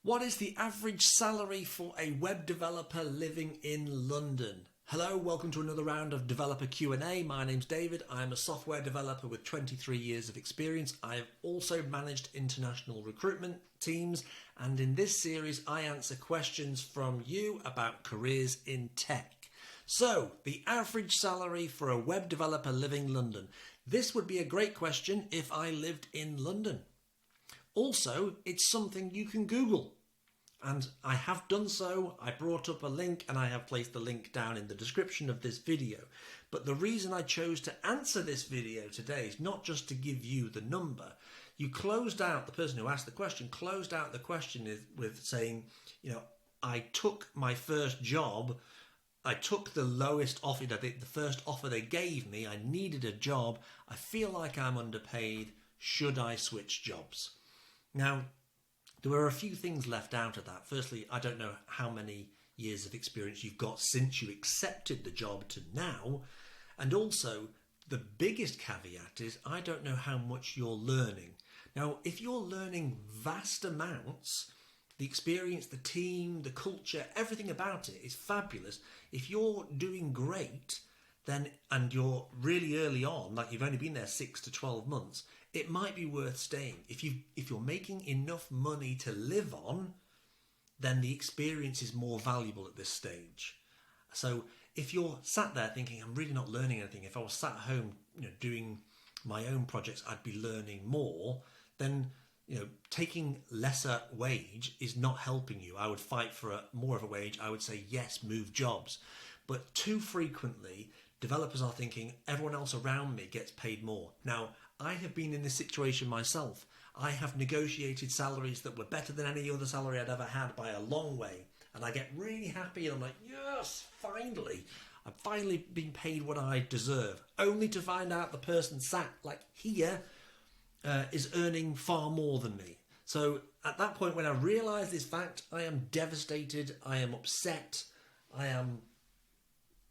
What is the average salary for a web developer living in London? Hello, welcome to another round of Developer Q&A. My name's David. I'm a software developer with 23 years of experience. I have also managed international recruitment teams, and in this series I answer questions from you about careers in tech. So, the average salary for a web developer living in London. This would be a great question if I lived in London. Also, it's something you can Google. And I have done so. I brought up a link and I have placed the link down in the description of this video. But the reason I chose to answer this video today is not just to give you the number. You closed out, the person who asked the question closed out the question with saying, I took my first job. I took the lowest offer, the first offer they gave me. I needed a job. I feel like I'm underpaid. Should I switch jobs? Now, there were a few things left out of that. Firstly, I don't know how many years of experience you've got since you accepted the job to now. And also, the biggest caveat is I don't know how much you're learning. Now, if you're learning vast amounts, the experience, the team, the culture, everything about it is fabulous. If you're doing great, then and you're really early on, like you've only been there 6 to 12 months, it might be worth staying. If you're making enough money to live on, then the experience is more valuable at this stage. So if you're sat there thinking, I'm really not learning anything, if I was sat at home doing my own projects, I'd be learning more, then taking lesser wage is not helping you. I would fight for more of a wage. I would say, yes, move jobs. But too frequently, developers are thinking everyone else around me gets paid more. Now, I have been in this situation myself. I have negotiated salaries that were better than any other salary I'd ever had by a long way. And I get really happy and I'm like, yes, finally. I'm finally being paid what I deserve. Only to find out the person sat like here is earning far more than me. So at that point when I realise this fact, I am devastated. I am upset. I am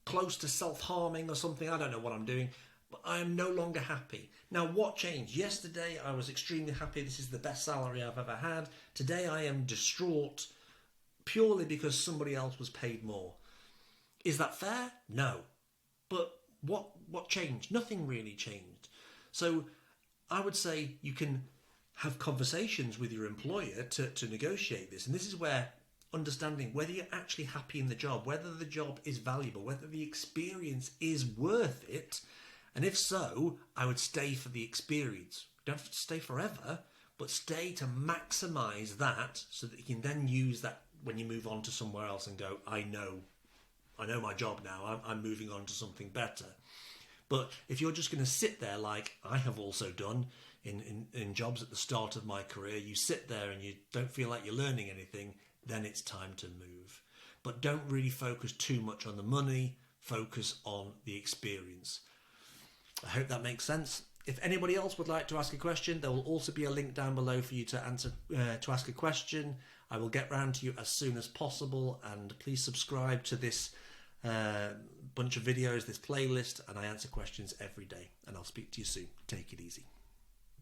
close to self-harming or something. I don't know what I'm doing. But I am no longer happy. Now, what changed? Yesterday, I was extremely happy. This is the best salary I've ever had. Today, I am distraught purely because somebody else was paid more. Is that fair? No. But what changed? Nothing really changed. So I would say you can have conversations with your employer to negotiate this. And this is where understanding whether you're actually happy in the job, whether the job is valuable, whether the experience is worth it. And if so, I would stay for the experience. You don't have to stay forever, but stay to maximise that so that you can then use that when you move on to somewhere else and go, I know my job now, I'm moving on to something better. But if you're just going to sit there like I have also done in jobs at the start of my career, you sit there and you don't feel like you're learning anything, then it's time to move. But don't really focus too much on the money, focus on the experience. I hope that makes sense. If anybody else would like to ask a question, there will also be a link down below for you to ask a question. I will get round to you as soon as possible, and please subscribe to this bunch of videos, this playlist, and I answer questions every day. And I'll speak to you soon. Take it easy.